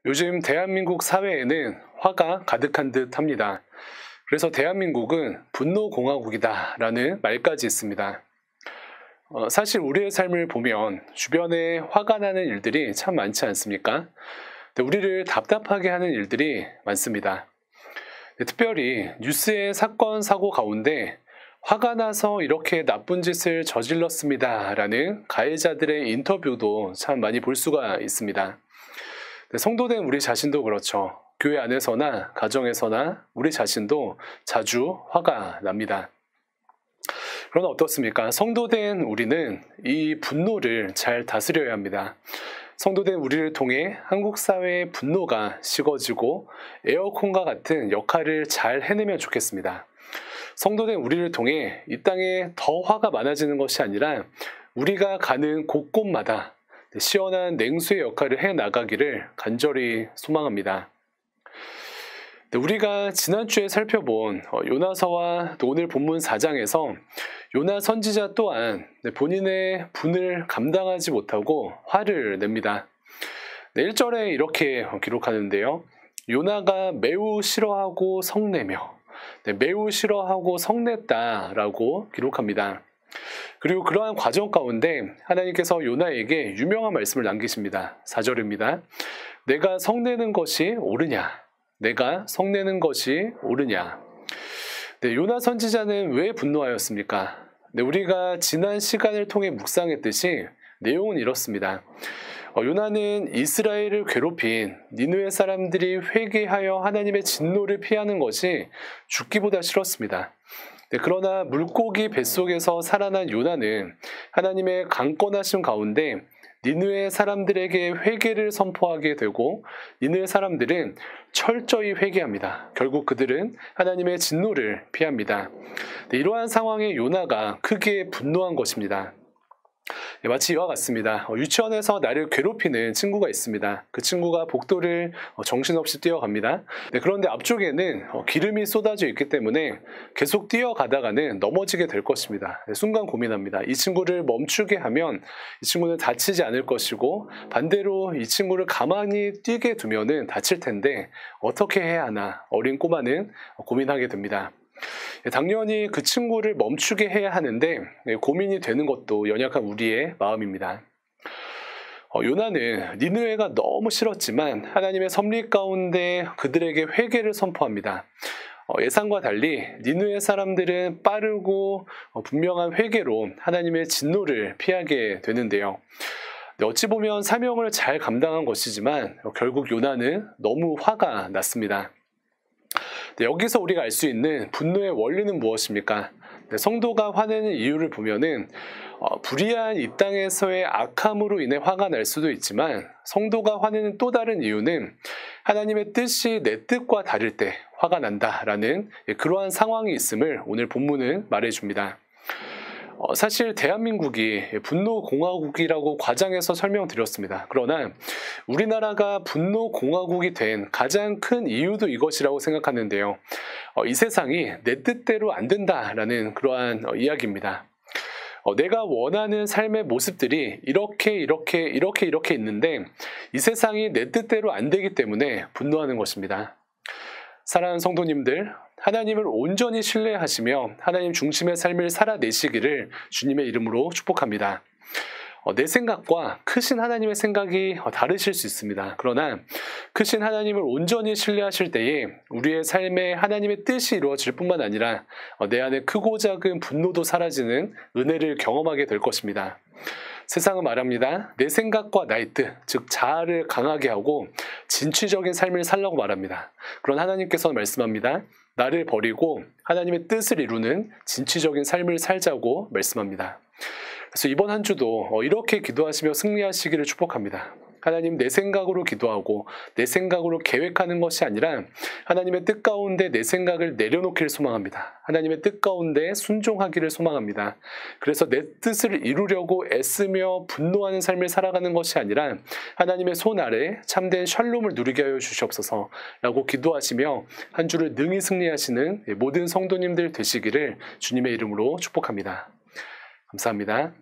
요즘 대한민국 사회에는 화가 가득한 듯 합니다. 그래서 대한민국은 분노공화국이다라는 말까지 있습니다. 사실 우리의 삶을 보면 주변에 화가 나는 일들이 참 많지 않습니까? 우리를 답답하게 하는 일들이 많습니다. 특별히 뉴스의 사건, 사고 가운데 화가 나서 이렇게 나쁜 짓을 저질렀습니다라는 가해자들의 인터뷰도 참 많이 볼 수가 있습니다. 성도된 우리 자신도 그렇죠. 교회 안에서나 가정에서나 우리 자신도 자주 화가 납니다. 그러나 어떻습니까? 성도된 우리는 이 분노를 잘 다스려야 합니다. 성도된 우리를 통해 한국 사회의 분노가 식어지고 에어컨과 같은 역할을 잘 해내면 좋겠습니다. 성도된 우리를 통해 이 땅에 더 화가 많아지는 것이 아니라 우리가 가는 곳곳마다 시원한 냉수의 역할을 해나가기를 간절히 소망합니다. 우리가 지난주에 살펴본 요나서와 또 오늘 본문 4장에서 요나 선지자 또한 본인의 분을 감당하지 못하고 화를 냅니다. 1절에 이렇게 기록하는데요. 요나가 매우 싫어하고 성내며 매우 싫어하고 성냈다라고 기록합니다. 그리고 그러한 과정 가운데 하나님께서 요나에게 유명한 말씀을 남기십니다. 4절입니다. 내가 성내는 것이 옳으냐? 내가 성내는 것이 옳으냐? 요나 선지자는 왜 분노하였습니까? 우리가 지난 시간을 통해 묵상했듯이 내용은 이렇습니다. 요나는 이스라엘을 괴롭힌 니느웨 사람들이 회개하여 하나님의 진노를 피하는 것이 죽기보다 싫었습니다. 그러나 물고기 뱃속에서 살아난 요나는 하나님의 강권하심 가운데 니느웨 사람들에게 회개를 선포하게 되고 니느웨 사람들은 철저히 회개합니다. 결국 그들은 하나님의 진노를 피합니다. 이러한 상황에 요나가 크게 분노한 것입니다. 마치 이와 같습니다. 유치원에서 나를 괴롭히는 친구가 있습니다. 그 친구가 복도를 정신없이 뛰어갑니다. 그런데 앞쪽에는 기름이 쏟아져 있기 때문에 계속 뛰어가다가는 넘어지게 될 것입니다. 순간 고민합니다. 이 친구를 멈추게 하면 이 친구는 다치지 않을 것이고 반대로 이 친구를 가만히 뛰게 두면은 다칠 텐데 어떻게 해야 하나 어린 꼬마는 고민하게 됩니다. 당연히 그 친구를 멈추게 해야 하는데 고민이 되는 것도 연약한 우리의 마음입니다. 요나는 니느웨가 너무 싫었지만 하나님의 섭리 가운데 그들에게 회개를 선포합니다. 예상과 달리 니느웨 사람들은 빠르고 분명한 회개로 하나님의 진노를 피하게 되는데요. 어찌 보면 사명을 잘 감당한 것이지만 결국 요나는 너무 화가 났습니다. 여기서 우리가 알 수 있는 분노의 원리는 무엇입니까? 성도가 화내는 이유를 보면은 불의한 이 땅에서의 악함으로 인해 화가 날 수도 있지만 성도가 화내는 또 다른 이유는 하나님의 뜻이 내 뜻과 다를 때 화가 난다라는 그러한 상황이 있음을 오늘 본문은 말해줍니다. 사실 대한민국이 분노공화국이라고 과장해서 설명드렸습니다. 그러나 우리나라가 분노공화국이 된 가장 큰 이유도 이것이라고 생각하는데요. 이 세상이 내 뜻대로 안 된다라는 그러한 이야기입니다. 내가 원하는 삶의 모습들이 이렇게 있는데 이 세상이 내 뜻대로 안 되기 때문에 분노하는 것입니다. 사랑하는 성도님들, 하나님을 온전히 신뢰하시며 하나님 중심의 삶을 살아내시기를 주님의 이름으로 축복합니다. 내 생각과 크신 하나님의 생각이 다르실 수 있습니다. 그러나 크신 하나님을 온전히 신뢰하실 때에 우리의 삶에 하나님의 뜻이 이루어질 뿐만 아니라 내 안에 크고 작은 분노도 사라지는 은혜를 경험하게 될 것입니다. 세상은 말합니다. 내 생각과 나의 뜻, 즉 자아를 강하게 하고 진취적인 삶을 살라고 말합니다. 그런 하나님께서는 말씀합니다. 나를 버리고 하나님의 뜻을 이루는 진취적인 삶을 살자고 말씀합니다. 그래서 이번 한 주도 이렇게 기도하시며 승리하시기를 축복합니다. 하나님, 내 생각으로 기도하고 내 생각으로 계획하는 것이 아니라 하나님의 뜻 가운데 내 생각을 내려놓기를 소망합니다. 하나님의 뜻 가운데 순종하기를 소망합니다. 그래서 내 뜻을 이루려고 애쓰며 분노하는 삶을 살아가는 것이 아니라 하나님의 손 아래 참된 샬롬을 누리게 하여 주시옵소서라고 기도하시며 한 주를 능히 승리하시는 모든 성도님들 되시기를 주님의 이름으로 축복합니다. 감사합니다.